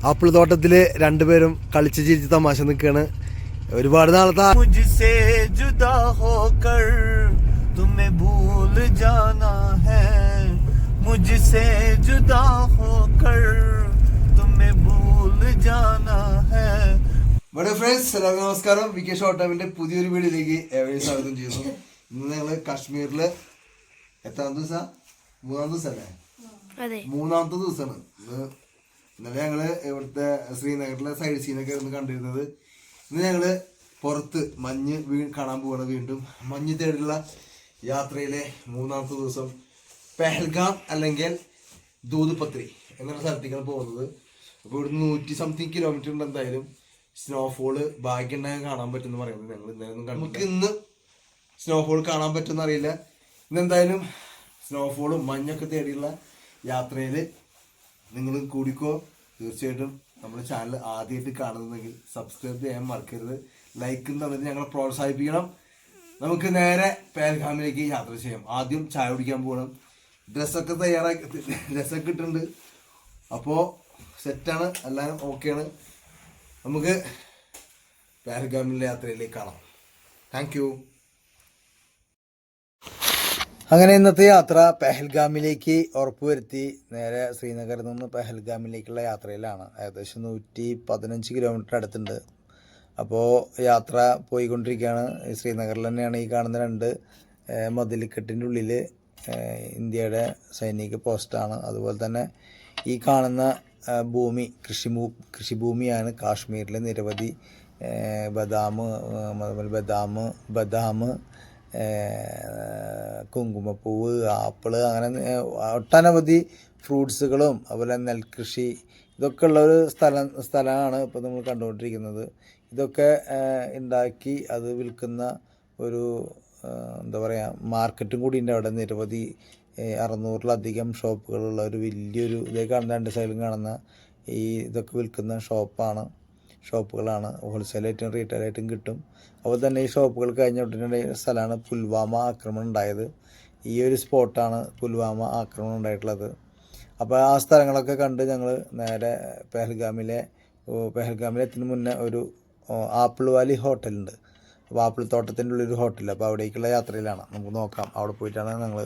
Apple തോട്ടത്തില് രണ്ടുപേരും കളിച്ച് ചിരിച്ച് തമാശ നിൽക്കാണ്. ഒരുപാട് നാളത്തെ ഫ്രണ്ട്സ്, എല്ലാവർക്കും നമസ്കാരം. വി കെ ഷോർട്ട് ടൈമിന്റെ പുതിയൊരു വീഡിയോയിലേക്ക് ഏവരെയും സ്വാഗതം ചെയ്യുന്നു. ഇന്ന് ഞങ്ങള് കാശ്മീരില് എത്രാമത്തെ ദിവസം? മൂന്നാമത്തെ ദിവസമല്ലേ? മൂന്നാമത്തെ ദിവസമാണ് ഇന്നലെ ഞങ്ങള് ഇവിടുത്തെ ശ്രീനഗറിലെ സൈഡ് സീനൊക്കെ ആയിരുന്നു കണ്ടിരുന്നത്. ഇന്ന് ഞങ്ങള് പുറത്ത് മഞ്ഞ് കാണാൻ പോവാണ്. വീണ്ടും മഞ്ഞ് തേടിയുള്ള യാത്രയിലെ മൂന്നാമത്തെ ദിവസം പെഹൽഗാം അല്ലെങ്കിൽ ദൂദ് പത്രി എന്നുള്ള സ്ഥലത്തേക്കാണ് പോകുന്നത്. അപ്പോൾ ഇവിടുന്ന് 100 കിലോമീറ്റർ ഉണ്ട്. എന്തായാലും സ്നോഫോള് ഭാഗ്യമുണ്ടായാൽ കാണാൻ പറ്റുമെന്ന് പറയുന്നത്. ഞങ്ങൾ ഇന്നലെ നമുക്ക് ഇന്ന് സ്നോഫോൾ കാണാൻ പറ്റുമെന്ന് അറിയില്ല. ഇന്നെന്തായാലും സ്നോഫോളും മഞ്ഞൊക്കെ തേടിയുള്ള യാത്രയിൽ നിങ്ങൾ കൂടിക്കോ. തീർച്ചയായിട്ടും നമ്മുടെ ചാനൽ ആദ്യമായിട്ട് കാണുന്നുണ്ടെങ്കിൽ സബ്സ്ക്രൈബ് ചെയ്യാൻ മറക്കരുത്. ലൈക്കും തന്നിട്ട് ഞങ്ങളെ പ്രോത്സാഹിപ്പിക്കണം. നമുക്ക് നേരെ പെഹൽഗാമിലേക്ക് യാത്ര ചെയ്യാം. ആദ്യം ചായ കുടിക്കാൻ പോകണം. ഡ്രസ്സൊക്കെ ഡ്രസ്സൊക്കെ ഇട്ടുണ്ട്. അപ്പോൾ സെറ്റാണ്, എല്ലാവരും ഓക്കെയാണ്. നമുക്ക് പെഹൽഗാമിലെ യാത്രയിലേക്ക് കാണാം. Thank you. അങ്ങനെ ഇന്നത്തെ യാത്ര പെഹൽഗാമിലേക്ക് ഉറപ്പുവരുത്തി നേരെ ശ്രീനഗറിൽ നിന്ന് പെഹൽഗാമിലേക്കുള്ള യാത്രയിലാണ്. ഏകദേശം 115 കിലോമീറ്റർ അടുത്തുണ്ട്. അപ്പോൾ യാത്ര പോയിക്കൊണ്ടിരിക്കുകയാണ്. ശ്രീനഗറിൽ തന്നെയാണ് ഈ കാണുന്ന 2 മതിൽക്കെട്ടിൻ്റെ ഉള്ളിൽ ഇന്ത്യയുടെ സൈനിക പോസ്റ്റാണ്. അതുപോലെ തന്നെ ഈ കാണുന്ന ഭൂമി കൃഷിഭൂമിയാണ്. കാശ്മീരിലെ നിരവധി ബദാം, കുങ്കുമപ്പൂവ്, ആപ്പിള്, അങ്ങനെ ഒട്ടനവധി ഫ്രൂട്ട്സുകളും അതുപോലെ നെൽകൃഷി ഇതൊക്കെ ഉള്ളൊരു സ്ഥലമാണ് ഇപ്പോൾ നമ്മൾ കണ്ടുകൊണ്ടിരിക്കുന്നത്. ഇതൊക്കെ ഉണ്ടാക്കി അത് വിൽക്കുന്ന ഒരു എന്താ പറയുക മാർക്കറ്റും കൂടി ഉണ്ട് അവിടെ. നിരവധി 600-ലധികം ഷോപ്പുകളുള്ള ഒരു വലിയൊരു ഇതേ കാണുന്ന 2 സൈഡിലും കാണുന്ന ഈ ഇതൊക്കെ വിൽക്കുന്ന ഷോപ്പുകളാണ്. ഹോൾസെയിലായിട്ടും റീറ്റെയിലായിട്ടും കിട്ടും. അപ്പോൾ തന്നെ ഈ ഷോപ്പുകൾ കഴിഞ്ഞ ഉടനെ സ്ഥലമാണ് പുൽവാമ ആക്രമണം ഉണ്ടായത്. ഈ ഒരു സ്പോട്ടാണ് പുൽവാമ ആക്രമണം ഉണ്ടായിട്ടുള്ളത്. അപ്പോൾ ആ സ്ഥലങ്ങളൊക്കെ കണ്ട് ഞങ്ങൾ നേരെ പെഹൽഗാമിലെത്തുന്നതിന് മുന്നേ ഒരു ആപ്പിൾ വാലി ഹോട്ടലുണ്ട്. അപ്പോൾ ആപ്പിൾ തോട്ടത്തിൻ്റെ ഉള്ളൊരു ഹോട്ടൽ. അപ്പോൾ അവിടേക്കുള്ള യാത്രയിലാണ്. നമുക്ക് നോക്കാം. അവിടെ പോയിട്ടാണ് ഞങ്ങൾ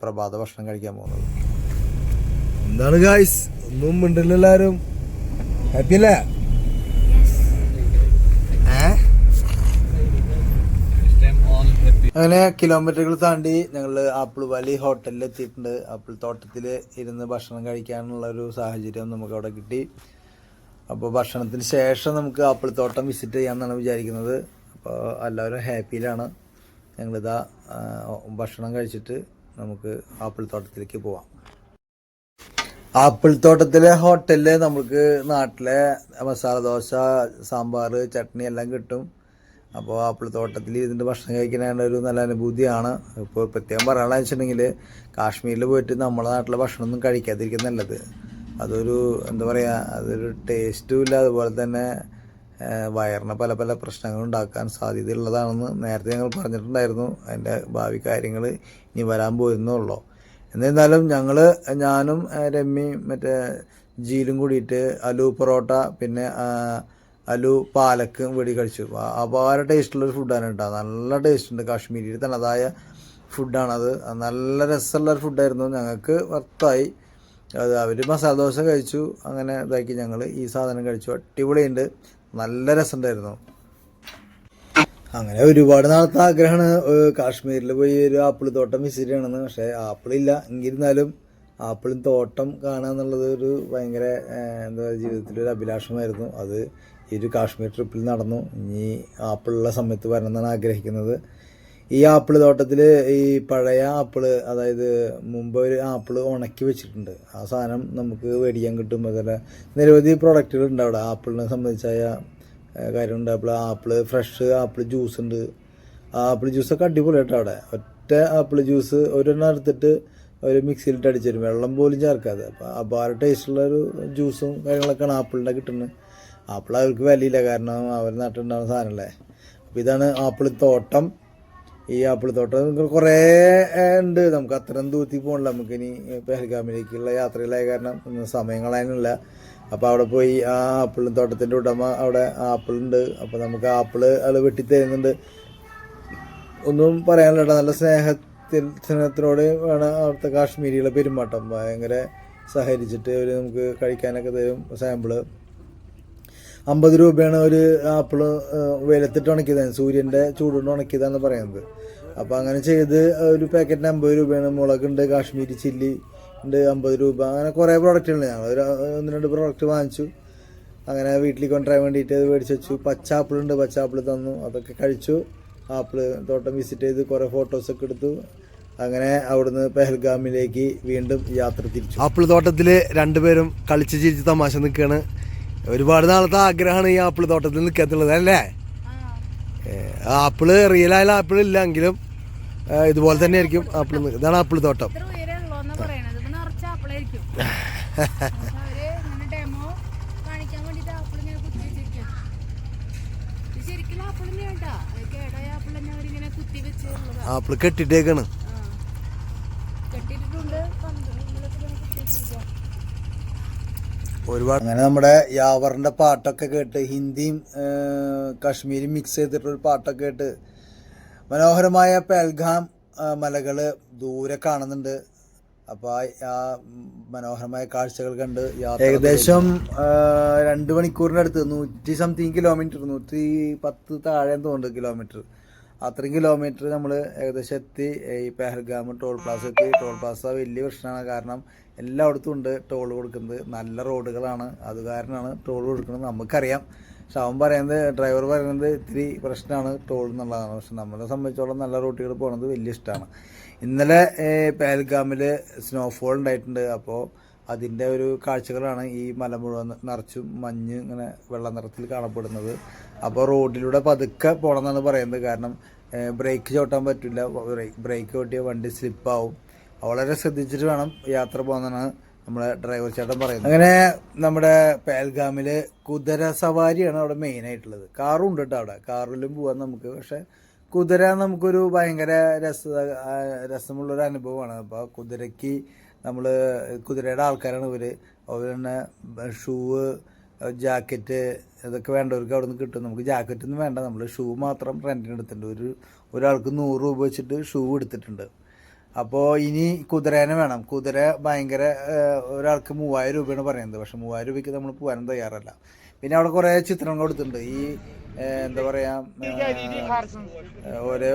പ്രഭാത ഭക്ഷണം കഴിക്കാൻ പോകുന്നത്. എന്താണ് ഗായ്സ്, ഒന്നും ഉണ്ടല്ലോ, എല്ലാവരും ഹാപ്പി അല്ലേ? അങ്ങനെ കിലോമീറ്ററുകൾ താണ്ടി ഞങ്ങൾ ആപ്പിൾ വാലി ഹോട്ടലിൽ എത്തിയിട്ടുണ്ട്. ആപ്പിൾ തോട്ടത്തിൽ ഇരുന്ന് ഭക്ഷണം കഴിക്കാനുള്ള ഒരു സാഹചര്യം നമുക്ക് അവിടെ കിട്ടി. അപ്പോൾ ഭക്ഷണത്തിന് ശേഷം നമുക്ക് ആപ്പിൾ തോട്ടം വിസിറ്റ് ചെയ്യാമെന്നാണ് വിചാരിക്കുന്നത്. അപ്പോൾ എല്ലാവരും ഹാപ്പിയിലാണ്. ഞങ്ങളിതാ ഭക്ഷണം കഴിച്ചിട്ട് നമുക്ക് ആപ്പിൾ തോട്ടത്തിലേക്ക് പോവാം. ആപ്പിൾ തോട്ടത്തിലെ ഹോട്ടലിൽ നമുക്ക് നാട്ടിലെ മസാല ദോശ, സാമ്പാർ, ചട്നി എല്ലാം കിട്ടും. അപ്പോൾ ആപ്പിൾ തോട്ടത്തിൽ ഇതിൻ്റെ ഭക്ഷണം കഴിക്കാനുള്ള ഒരു നല്ല അനുഭൂതിയാണ്. ഇപ്പോൾ പ്രത്യേകം പറയാനുള്ള വെച്ചിട്ടുണ്ടെങ്കിൽ കാശ്മീരിൽ പോയിട്ട് നമ്മുടെ നാട്ടിലെ ഭക്ഷണമൊന്നും കഴിക്കാതിരിക്കുന്നത് നല്ലത്. അതൊരു എന്താ പറയുക, അതൊരു ടേസ്റ്റും ഇല്ല. അതുപോലെ തന്നെ വയറിന് പല പല പ്രശ്നങ്ങൾ ഉണ്ടാക്കാൻ സാധ്യതയുള്ളതാണെന്ന് നേരത്തെ ഞങ്ങൾ പറഞ്ഞിട്ടുണ്ടായിരുന്നു. അതിൻ്റെ ഭാവി കാര്യങ്ങൾ ഇനി വരാൻ പോയിരുന്നുള്ളൂ. എന്നിരുന്നാലും ഞാനും രമ്യയും മറ്റേ ജീലും കൂടിയിട്ട് അലു പൊറോട്ട പിന്നെ അലു പാലക്ക് വെടി കഴിച്ചു. അപാര ടേസ്റ്റുള്ളൊരു ഫുഡാണ് കേട്ടോ. നല്ല ടേസ്റ്റ് ഉണ്ട്. കാശ്മീരിൽ തനതായ ഫുഡാണത്. നല്ല രസമുള്ളൊരു ഫുഡായിരുന്നു. ഞങ്ങൾക്ക് വർത്തായി. അത് അവർ മസാല ദോശ കഴിച്ചു. അങ്ങനെ ഇതാക്കി ഞങ്ങൾ ഈ സാധനം കഴിച്ചു. അടിപൊളിയുണ്ട്, നല്ല രസമുണ്ടായിരുന്നു. അങ്ങനെ ഒരുപാട് നാളത്തെ ആഗ്രഹമാണ് കാശ്മീരിൽ പോയി ഒരു ആപ്പിൾ തോട്ടം വിസിറ്റ് ചെയ്യണമെന്ന്. പക്ഷേ ആപ്പിളില്ല. എങ്കിരുന്നാലും ആപ്പിളും തോട്ടം കാണുക എന്നുള്ളത് ഒരു ഭയങ്കര എന്താ പറയുക ജീവിതത്തിലൊരു അഭിലാഷമായിരുന്നു. അത് ഈ ഒരു കാശ്മീർ ട്രിപ്പിൽ നടന്നു. ഇനി ആപ്പിളുള്ള സമയത്ത് വരണമെന്നാണ് ആഗ്രഹിക്കുന്നത്. ഈ ആപ്പിൾ തോട്ടത്തിൽ ഈ പഴയ ആപ്പിള്, അതായത് മുമ്പ് ഒരു ആപ്പിള് ഉണക്കി വെച്ചിട്ടുണ്ട്. ആ സാധനം നമുക്ക് മേടിക്കാൻ കിട്ടും. അതുപോലെ നിരവധി പ്രോഡക്റ്റുകൾ ഉണ്ട് അവിടെ. ആപ്പിളിനെ സംബന്ധിച്ചായ കാര്യമുണ്ട്. ആപ്പിള് ഫ്രഷ് ആപ്പിൾ ജ്യൂസ് ഉണ്ട്. ആപ്പിൾ ജ്യൂസൊക്കെ അടിപൊളിയായിട്ട് അവിടെ. ഒറ്റ ആപ്പിൾ ജ്യൂസ് ഒരെണ്ണം എടുത്തിട്ട് ഒരു മിക്സിയിലിട്ട് അടിച്ചു തരും, വെള്ളം പോലും ചേർക്കാതെ. അപ്പോൾ അപാര ടേസ്റ്റുള്ളൊരു ജ്യൂസും കാര്യങ്ങളൊക്കെയാണ് ആപ്പിളിൻ്റെ കിട്ടുന്നത്. ആപ്പിൾ അവർക്ക് വിലയില്ല, കാരണം അവർ നട്ടുണ്ടാകുന്ന സാധനമല്ലേ. അപ്പോൾ ഇതാണ് ആപ്പിൾ തോട്ടം. ഈ ആപ്പിൾ തോട്ടം കുറേ ഉണ്ട്, നമുക്ക് അത്രയും ദൂരത്തിൽ പോകണില്ല. നമുക്കിനി പെഹൽഗാമിലേക്കുള്ള യാത്രയിലായ കാരണം ഒന്നും സമയം കളയാനില്ല. അപ്പോൾ അവിടെ പോയി ആ ആപ്പിൾ തോട്ടത്തിൻ്റെ ഉടമ അവിടെ ആപ്പിളുണ്ട്, അപ്പോൾ നമുക്ക് ആപ്പിള് അത് വെട്ടിത്തരുന്നുണ്ട്. ഒന്നും പറയാനില്ല, നല്ല സ്നേഹത്തിനോട് വേണം അവിടുത്തെ കാശ്മീരികളെ പെരുമാറ്റം. ഭയങ്കര സഹകരിച്ചിട്ട് അവർ നമുക്ക് കഴിക്കാനൊക്കെ തരും. സാമ്പിള് 50 രൂപയാണ് ഒരു ആപ്പിള് വെയിലത്തിട്ട് ഉണക്കിയതാണ്, സൂര്യൻ്റെ ചൂടുകൊണ്ട് ഉണക്കിയതാണെന്ന് പറയുന്നത്. അപ്പോൾ അങ്ങനെ ചെയ്ത് ഒരു പാക്കറ്റിന് 50 രൂപയാണ്. മുളകുണ്ട്, കാശ്മീരി ചില്ലി ഉണ്ട് 50 രൂപ. അങ്ങനെ കുറേ പ്രോഡക്റ്റുണ്ട്. ഞങ്ങൾ ഒരു 1-2 പ്രോഡക്റ്റ് വാങ്ങിച്ചു. അങ്ങനെ വീട്ടിലേക്ക് കൊണ്ടുവരാൻ വേണ്ടിയിട്ട് അത് മേടിച്ച് വെച്ചു. പച്ച ആപ്പിളുണ്ട്, പച്ച ആപ്പിൾ തന്നു, അതൊക്കെ കഴിച്ചു. ആപ്പിള് തോട്ടം വിസിറ്റ് ചെയ്ത് കുറേ ഫോട്ടോസൊക്കെ എടുത്തു. അങ്ങനെ അവിടുന്ന് പെഹൽഗാമിലേക്ക് വീണ്ടും യാത്ര തിരിച്ചു. ആപ്പിൾ തോട്ടത്തിൽ രണ്ടുപേരും കളിച്ച് ചിരിച്ച് തമാശ നിൽക്കുകയാണ്. ഒരുപാട് നാളത്തെ ആഗ്രഹമാണ് ഈ ആപ്പിൾ തോട്ടത്തിൽ നിൽക്കാത്തുള്ളത് അല്ലേ? ആപ്പിള് റിയലായ ആപ്പിൾ ഇല്ലെങ്കിലും ഇതുപോലെ തന്നെ ആയിരിക്കും ആപ്പിൾ. ഇതാണ് ആപ്പിൾ തോട്ടം. ആപ്പിള് കെട്ടിട്ടേക്കാണ്. ഒരുപാട്. അങ്ങനെ നമ്മുടെ യാവറിൻ്റെ പാട്ടൊക്കെ കേട്ട് ഹിന്ദിയും കാശ്മീരും മിക്സ് ചെയ്തിട്ടൊരു പാട്ടൊക്കെ കേട്ട് മനോഹരമായ പെഹൽഗാം മലകൾ ദൂരെ കാണുന്നുണ്ട്. അപ്പോൾ ആ മനോഹരമായ കാഴ്ചകൾ കണ്ട് ഏകദേശം 2 മണിക്കൂറിനടുത്ത് 100 സംതിങ് കിലോമീറ്റർ, 110 താഴെ തോന്നുന്നുണ്ട് കിലോമീറ്റർ. അത്രയും കിലോമീറ്റർ നമ്മൾ ഏകദേശം എത്തി. ഈ പെഹൽഗാം ടോൾ പ്ലാസ എത്തി. ടോൾ പ്ലാസ വലിയ പ്രശ്നമാണ്, കാരണം എല്ലായിടത്തും ഉണ്ട് ടോൾ കൊടുക്കുന്നത്. നല്ല റോഡുകളാണ്, അത് കാരണമാണ് ടോൾ കൊടുക്കുന്നത്. നമുക്കറിയാം, പക്ഷെ അവൻ പറയുന്നത്, ഡ്രൈവർ പറയുന്നത് ഇത്തിരി പ്രശ്നമാണ് ടോൾ എന്നുള്ളതാണ്. പക്ഷെ നമ്മളെ സംബന്ധിച്ചോളം നല്ല റൂട്ടുകൾ പോകുന്നത് വലിയ ഇഷ്ടമാണ്. ഇന്നലെ പെഹൽഗാമിൽ സ്നോഫോൾ ഉണ്ടായിട്ടുണ്ട്. അപ്പോൾ അതിൻ്റെ ഒരു കാഴ്ചകളാണ് ഈ മല മുഴുവൻ നിറച്ചും മഞ്ഞ് ഇങ്ങനെ വെള്ള നിറത്തിൽ കാണപ്പെടുന്നത്. അപ്പോൾ റോഡിലൂടെ പതുക്കെ പോകണമെന്നാണ് പറയുന്നത്, കാരണം ബ്രേക്ക് ചവിട്ടാൻ പറ്റില്ല. ബ്രേക്ക് ചവിട്ടിയ വണ്ടി സ്ലിപ്പാവും. വളരെ ശ്രദ്ധിച്ചിട്ട് വേണം യാത്ര പോകുന്നതാണ് നമ്മളെ ഡ്രൈവർ ചേട്ടൻ പറയുന്നത്. അങ്ങനെ നമ്മുടെ പെഹൽഗാമിൽ കുതിര സവാരിയാണ് അവിടെ മെയിനായിട്ടുള്ളത്. കാറും ഉണ്ട് കേട്ടോ അവിടെ, കാറിലും പോകാൻ നമുക്ക്. പക്ഷെ കുതിര നമുക്കൊരു ഭയങ്കര രസമുള്ളൊരു അനുഭവമാണ്. അപ്പോൾ കുതിരയ്ക്ക് നമ്മൾ കുതിരയുടെ ആൾക്കാരാണ് ഇവർ. അവർ തന്നെ ഷൂവ്, ജാക്കറ്റ് ഇതൊക്കെ വേണ്ടവർക്ക് അവിടെ നിന്ന് കിട്ടും. നമുക്ക് ജാക്കറ്റൊന്നും വേണ്ട, നമ്മൾ ഷൂ മാത്രം റെൻറ്റിന് എടുത്തിട്ടുണ്ട്. ഒരാൾക്ക് 100 രൂപ വെച്ചിട്ട് ഷൂ എടുത്തിട്ടുണ്ട്. അപ്പോൾ ഇനി കുതിരേനെ വേണം. കുതിര ഭയങ്കര ഒരാൾക്ക് 3000 രൂപയാണ് പറയുന്നത്. പക്ഷെ 3000 രൂപയ്ക്ക് നമ്മൾ പോകാനും തയ്യാറല്ല. പിന്നെ അവിടെ കുറേ ചിത്രങ്ങൾ കൊടുത്തിട്ടുണ്ട്. ഈ എന്താ പറയാ, ഓരോ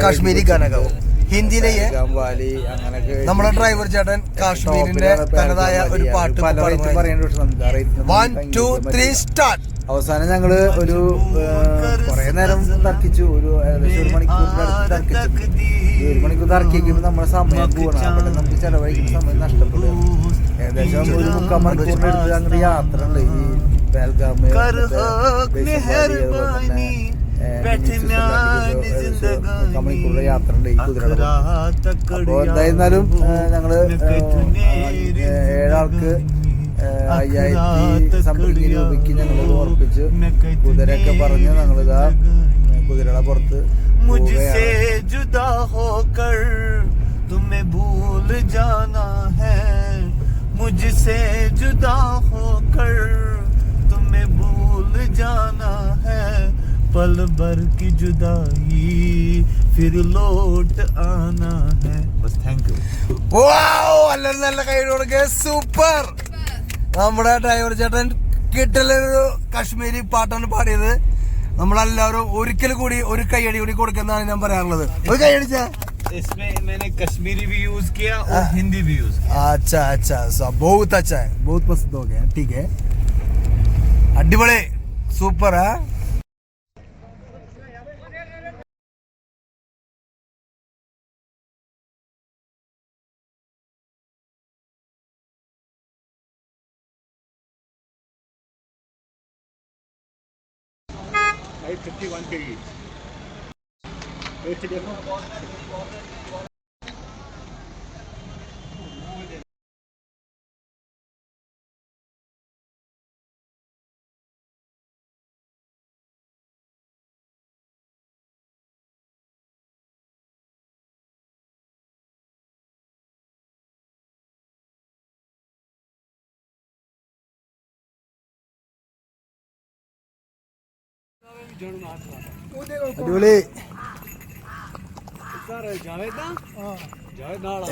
കാശ്മീരി ഗാനകാവും ഹിന്ദിയിലെ വാലി അങ്ങനെയൊക്കെ. നമ്മുടെ ഡ്രൈവർ ചേട്ടൻ കാശ്മീരിന്റെ തനതായ ഒരു പാട്ട് പറയുന്നുണ്ട്. പക്ഷെ നമുക്ക് അറിയില്ല. 1 2 3 സ്റ്റാർട്ട്. അവസാനം ഞങ്ങള് ഒരു കുറെ നേരം തർക്കിച്ചു. ഏകദേശം 1 മണിക്കൂറിനടുത്ത് തർക്കിച്ചു. 1 മണിക്കൂർ തർക്കിക്കുമ്പോൾ നമ്മുടെ സമയം പോകണം. അവിടെ നമുക്ക് ചെലവഴിക്കുന്ന സമയം നഷ്ടപ്പെടും. ഏകദേശം ഒരു 3/4 മണിക്കൂറിനടുത്ത് അങ്ങോട്ട് യാത്ര ഉണ്ട്. ഈ പെഹൽഗാം മണിക്കൂറിലെ യാത്ര ഉണ്ട് ഈ കുതിരയുടെ. അപ്പോൾ എന്തായിരുന്നാലും ഞങ്ങള് 7 ആൾക്ക് 5000 സംതിങ് രൂപയ്ക്ക് ഞങ്ങൾ ഉറപ്പിച്ച് കുതിരയൊക്കെ പറഞ്ഞ് ഞങ്ങളിതാ കുതിരയുടെ പുറത്ത് पल भर की जुदाई फिर लौट आना है. बस थैंक यू. വാവ്, നല്ല കൈയ്യോടെ സൂപ്പർ. നമ്മുടെ ഡ്രൈവർ ചേട്ടൻ കിട്ടലൊരു കാശ്മീരി പാട്ടാണ് പാടിയത്. നമ്മളെല്ലാവരും ഒരിക്കൽ കൂടി ഒരു കൈയടി കൂടി കൊടുക്കുന്നതാണ് ഞാൻ പറയാറുള്ളത്. ഒരു കൈയടിച്ചാ. इसमें मैंने कश्मीरी भी यूज किया और हिंदी भी यूज किया. अच्छा बहुत अच्छा है, बहुत पसंद हो गया. ठीक है, अड्डीबड़े सूपर है. I 51 kg. അടിപൊളി.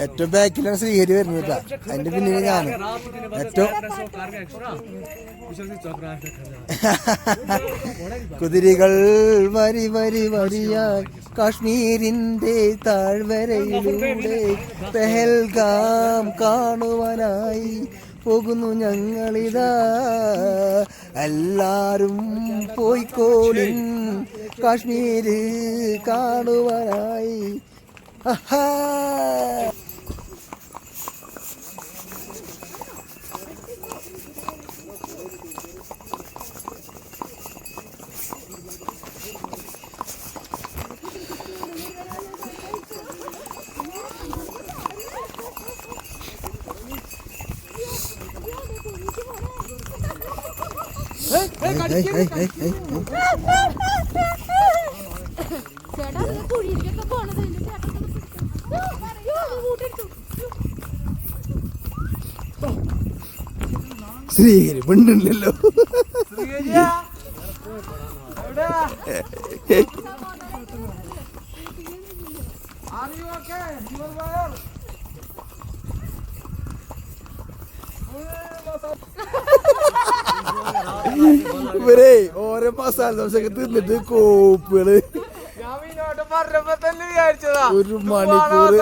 ഏറ്റവും ബാക്കിലാണ് ശ്രീഹരി വരുന്നത്. അതിന്റെ പിന്നിൽ ഞാൻ ഏറ്റവും കുതിരികൾ വരി വരി വരിയായി കാശ്മീരിന്റെ താഴ്വരയിലൂടെ പെഹൽഗാം കാണുവാനായി പോകുന്നു ഞങ്ങളിതാ. എല്ലാരും പോയിക്കോളിൻ കാശ്മീര് കാണുവാനായി. ശ്രീഹരി പെണ്ണില്ലല്ലോ. ഇവരെ ഓരോ മസാല ദോശയൊക്കെ തിന്നിട്ട് കോപ്പുകള് ഒരു മണിക്കൂർ.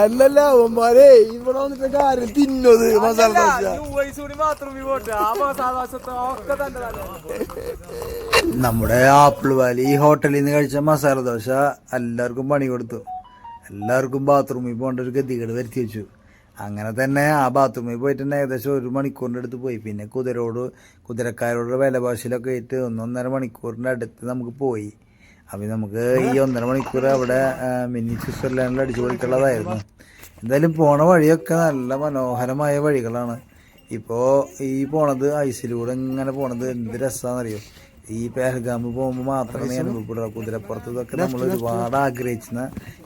അല്ലല്ല അവന്മാരെ ഇവിടെ വന്നിട്ട് കാര്യം തിന്നത് മസാല ദോശ. നമ്മുടെ ആപ്പിൾ വാലി ഹോട്ടലിൽ നിന്ന് കഴിച്ച മസാല ദോശ എല്ലാവർക്കും പണി കൊടുത്തു. എല്ലാവർക്കും ബാത്റൂമിൽ പോകേണ്ട ഒരു ഗതികേട് വരുത്തി വെച്ചു. അങ്ങനെ തന്നെ ആ ബാത്റൂമിൽ പോയിട്ട് തന്നെ ഏകദേശം 1 മണിക്കൂറിൻ്റെ അടുത്ത് പോയി. പിന്നെ കുതിരക്കാരോട് വില ഭാഷയിലൊക്കെ ആയിട്ട് 1-1.5 മണിക്കൂറിൻ്റെ അടുത്ത് നമുക്ക് പോയി. അപ്പം നമുക്ക് ഈ 1.5 മണിക്കൂർ അവിടെ മിനി സ്വിറ്റ്സർലാൻഡിൽ അടിച്ചു പൊളിക്കുള്ളതായിരുന്നു. എന്തായാലും പോണ വഴിയൊക്കെ നല്ല മനോഹരമായ വഴികളാണ്. ഇപ്പോൾ ഈ പോണത് ഐസിലൂടെ ഇങ്ങനെ പോണത് എന്ത് രസമാണെന്നറിയോ. ഈ പെഹൽഗാമിൽ പോകുമ്പോൾ മാത്രമേ അനുഭവപ്പെടുക. കുതിരപ്പുറത്ത് ഇതൊക്കെ നമ്മൾ ഒരുപാട് ആഗ്രഹിക്കുന്ന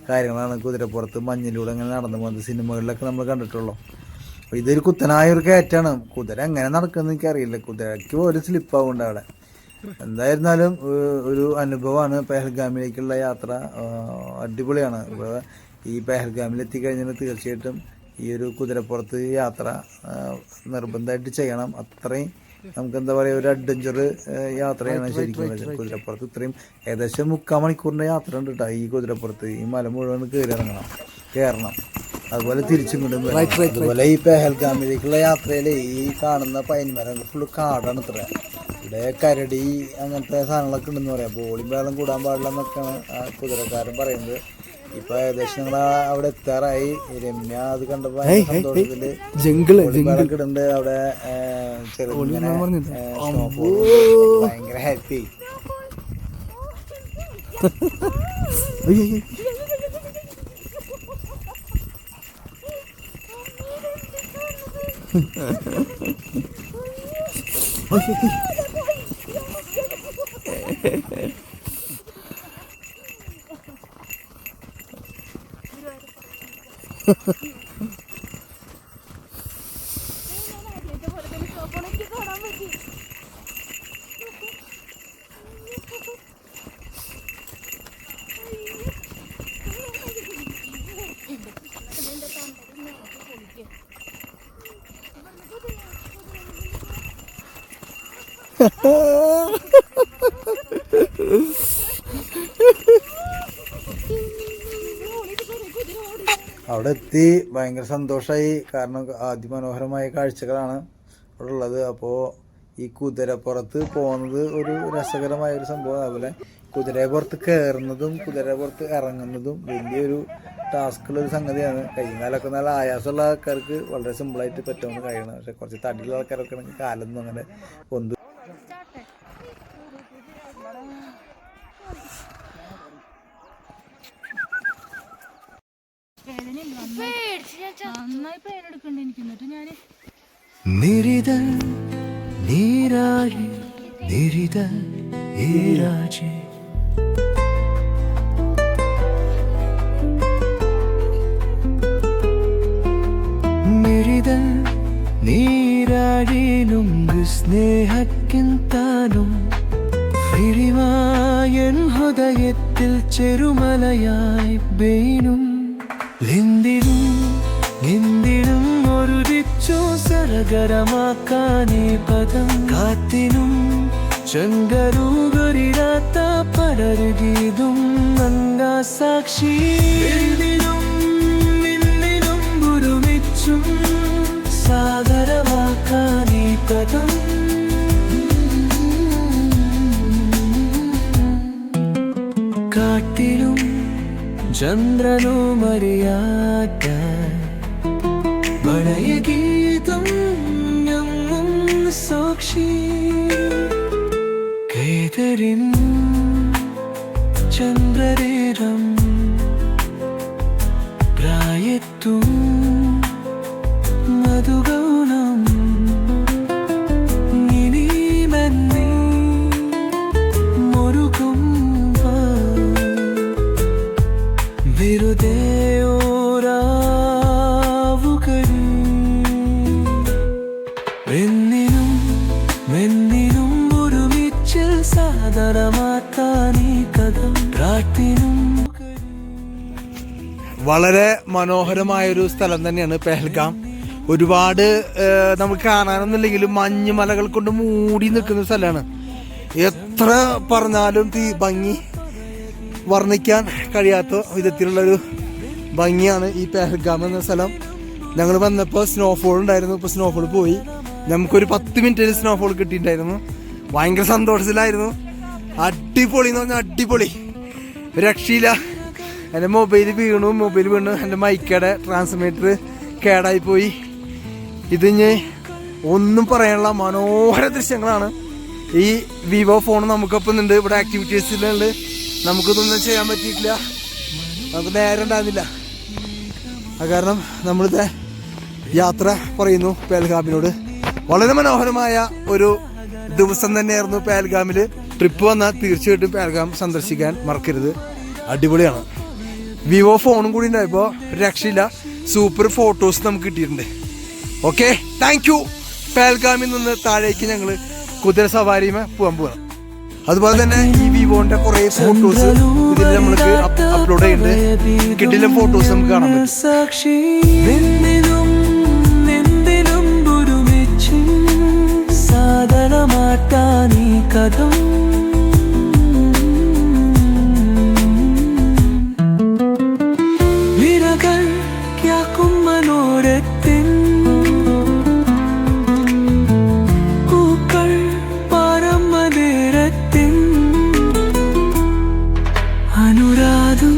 കാര്യങ്ങളാണ്. കുതിരപ്പുറത്ത് മഞ്ഞിലൂടെ ഇങ്ങനെ നടന്നു പോകുന്നത് സിനിമകളിലൊക്കെ നമ്മൾ കണ്ടിട്ടുള്ളൂ. അപ്പോൾ ഇതൊരു കുത്തനായ ഒരു കയറ്റാണ്. കുതിര എങ്ങനെ നടക്കുന്നത് എനിക്കറിയില്ല. കുതിരയ്ക്ക് പോലും സ്ലിപ്പാവുന്നുണ്ട് അവിടെ. എന്തായിരുന്നാലും ഒരു അനുഭവമാണ് പെഹൽഗാമിലേക്കുള്ള യാത്ര. അടിപൊളിയാണ്. ഇപ്പോൾ ഈ പെഹൽഗാമിൽ എത്തിക്കഴിഞ്ഞാൽ തീർച്ചയായിട്ടും ഈ ഒരു കുതിരപ്പുറത്ത് യാത്ര നിർബന്ധമായിട്ട് ചെയ്യണം. അത്രയും നമുക്ക് എന്താ പറയുക, ഒരു അഡ്വഞ്ചർ യാത്രയാണ് ശരിക്കും. കുതിരപ്പുറത്ത് ഇത്രയും ഏകദേശം 3/4 മണിക്കൂറിൻ്റെ യാത്ര ഉണ്ട് കേട്ടോ. ഈ കുതിരപ്പുറത്ത് ഈ മല മുഴുവൻ കയറണം. അതുപോലെ തിരിച്ചും കൊണ്ടും. അതുപോലെ ഈ പെഹൽഗാമിലേക്കുള്ള യാത്രയിൽ ഈ കാണുന്ന പൈൻമരം ഫുള്ള് കാടാണ് ഇത്ര. ഇവിടെ കരടി അങ്ങനത്തെ സാധനങ്ങളൊക്കെ ഉണ്ടെന്ന് പറയാം. ബോളിയും വെള്ളം കൂടാൻ പാടില്ല എന്നൊക്കെയാണ് കുതിരക്കാരൻ പറയുന്നത്. ഇപ്പൊ ഏകദേശം ഞങ്ങൾ അവിടെ എത്താറായി. രമ്യ അത് കണ്ടപ്പോ സന്തോഷത്തില് ഇടുന്നുണ്ട് അവിടെ. ചെറുങ്ങനെ ഭയങ്കര ഹാപ്പി. അവിടെ എത്തി ഭയങ്കര സന്തോഷമായി. കാരണം അതിമനോഹരമായ കാഴ്ചകളാണ് അവിടെ ഉള്ളത്. അപ്പോൾ ഈ കുതിരപ്പുറത്ത് പോകുന്നത് ഒരു രസകരമായ ഒരു സംഭവം. അതുപോലെ കുതിരപ്പുറത്ത് കയറുന്നതും കുതിരപ്പുറത്ത് ഇറങ്ങുന്നതും വലിയൊരു ടാസ്കുള്ളൊരു സംഗതിയാണ്. കൈകാലൊക്കെ നല്ല ആയാസമുള്ള ആൾക്കാർക്ക് വളരെ സിമ്പിളായിട്ട് പറ്റുമെന്ന് കഴിയണം. പക്ഷെ കുറച്ച് തടിയുള്ള ആൾക്കാരൊക്കെ ആണെങ്കിൽ കാലൊന്നും അങ്ങനെ പൊന്തു. നിരിതൽ നീരാഴി നിരിതൽ ഈരാജി നിരിതൽ നീരാഴി വാഴിനുങ്ക് സ്നേഹക്കിന്താനും വിരിവായൻ ഹൃദയത്തിൽ ചെറുമലയായി ബെയ്നും ലിന്തിലും നിന്തിലും ഒരു ദിച്ചു സരഗരമാക്കാനീ പദം കാത്തിനും ചങ്കരൂകരിരാത്ത പടരുകീതും നങ്കാ സാക്ഷി നിന്നിലും ഒരുമിച്ചും സാഗരമാക്കാനീ പദം കാട്ടിലും ചന്ദ്രനുമറിയാത്ത പ്രണയഗീതം ഞങ്ങും സാക്ഷി കേതരിൻ ചന്ദ്രരേരം പ്രായത്തും മധുഗൗണം ഇനി മന്നി മുറുകും വെറുതെ വെന്നിനും ഒരുമിച്ച് സാദരമാക്കാനീ കഥം പ്രാർത്ഥിനും. വളരെ മനോഹരമായൊരു സ്ഥലം തന്നെയാണ് പെഹൽഗാം. ഒരുപാട് നമുക്ക് കാണാനൊന്നുമില്ലെങ്കിലും മഞ്ഞുമലകൾ കൊണ്ട് മൂടി നിൽക്കുന്ന സ്ഥലമാണ്. എത്ര പറഞ്ഞാലും ഭംഗി വർണ്ണിക്കാൻ കഴിയാത്ത വിധത്തിലുള്ളൊരു ഭംഗിയാണ് ഈ പെഹൽഗാം എന്ന സ്ഥലം. ഞങ്ങൾ വന്നപ്പോൾ സ്നോഫോൾ ഉണ്ടായിരുന്നു. ഇപ്പോൾ സ്നോഫോൾ പോയി. നമുക്കൊരു 10 മിനിറ്റിൽ സ്നോഫോൾ കിട്ടിയിട്ടുണ്ടായിരുന്നു. ഭയങ്കര സന്തോഷത്തിലായിരുന്നു. അടിപൊളി എന്ന് പറഞ്ഞാൽ അടിപൊളി, രക്ഷയില്ല. എൻ്റെ മൊബൈൽ വീണു എൻ്റെ മൈക്കയുടെ ട്രാൻസ്മിറ്റർ കേടായിപ്പോയി. ഇതിന് ഒന്നും പറയാനുള്ള മനോഹര ദൃശ്യങ്ങളാണ്. ഈ വിവോ ഫോൺ നമുക്കൊപ്പം ഉണ്ട്. ഇവിടെ ആക്ടിവിറ്റീസിലുണ്ട്. നമുക്കിതൊന്നും ചെയ്യാൻ പറ്റിയിട്ടില്ല, നമുക്ക് നേരം ഉണ്ടാകുന്നില്ല. അത് കാരണം നമ്മളിത് യാത്ര പറയുന്നു പെഹൽഗാമിനോട്. വളരെ മനോഹരമായ ഒരു ദിവസം തന്നെയായിരുന്നു പെഹൽഗാമിൽ. ട്രിപ്പ് വന്നാൽ തീർച്ചയായിട്ടും പെഹൽഗാം സന്ദർശിക്കാൻ മറക്കരുത്. അടിപൊളിയാണ്. വിവോ ഫോണും കൂടി ഉണ്ടായപ്പോൾ രക്ഷയില്ല. സൂപ്പർ ഫോട്ടോസ് നമുക്ക് കിട്ടിയിട്ടുണ്ട്. Okay, thank you. പെഹൽഗാമിൽ നിന്ന് താഴേക്ക് ഞങ്ങൾ കുതിര സവാരിയുമേ പോകാൻ. അതുപോലെ തന്നെ ഈ വിവോന്റെ കുറെ ഫോട്ടോസ് ഇതിൽ നമ്മൾക്ക് അപ്ലോഡ് ചെയ്യുന്നുണ്ട്. കിട്ടില്ല ഫോട്ടോസ് നമുക്ക് കാണാൻ പറ്റും. സാധനമാട്ടാനീ കഥം വിരകൾ യാക്കും മനോരത്തിൻ പൂക്കൾ പാരമതിരത്തിൻ അനുരാധം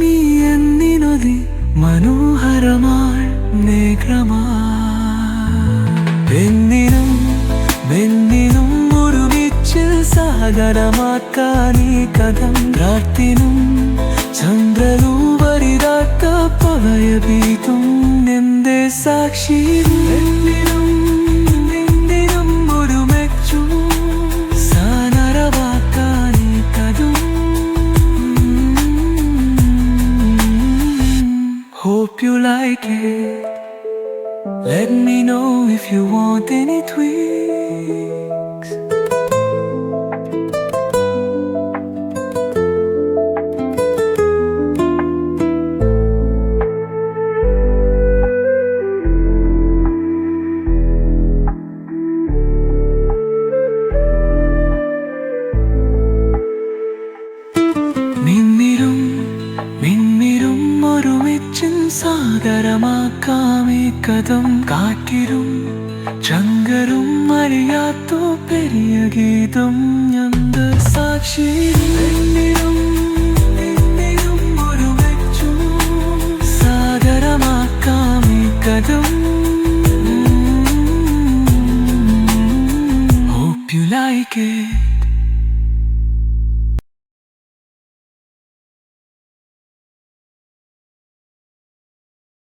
നീ എന്നിനൊതി മനോഹരമാൾ മേഘമാ വെന്നിനും ഒരുമിച്ച് സാഗരമാക്കാനീ കഥം പ്രാർത്ഥിനും ചന്ദ്രരൂപരിതാത്ത പവയഭീതും എന്റെ സാക്ഷി വെന്നിനും ഒരുമിച്ചു സാനരവാക്കാനീ കഥം. Hope you like it. Let me know if you want any tweaks. മിന്നിരും ഒരുമിച്ചിൻ സാഗരമാക്കാമേ കഥം കാറ്റിരും ചങ്കരും അറിയാത്തോ പെരിയ ഗീതം ഞന്ത സാക്ഷി വെന്നിരും ഒരുമിച്ചു സാഗരമാക്കാമേ കഥം. Hope you like it.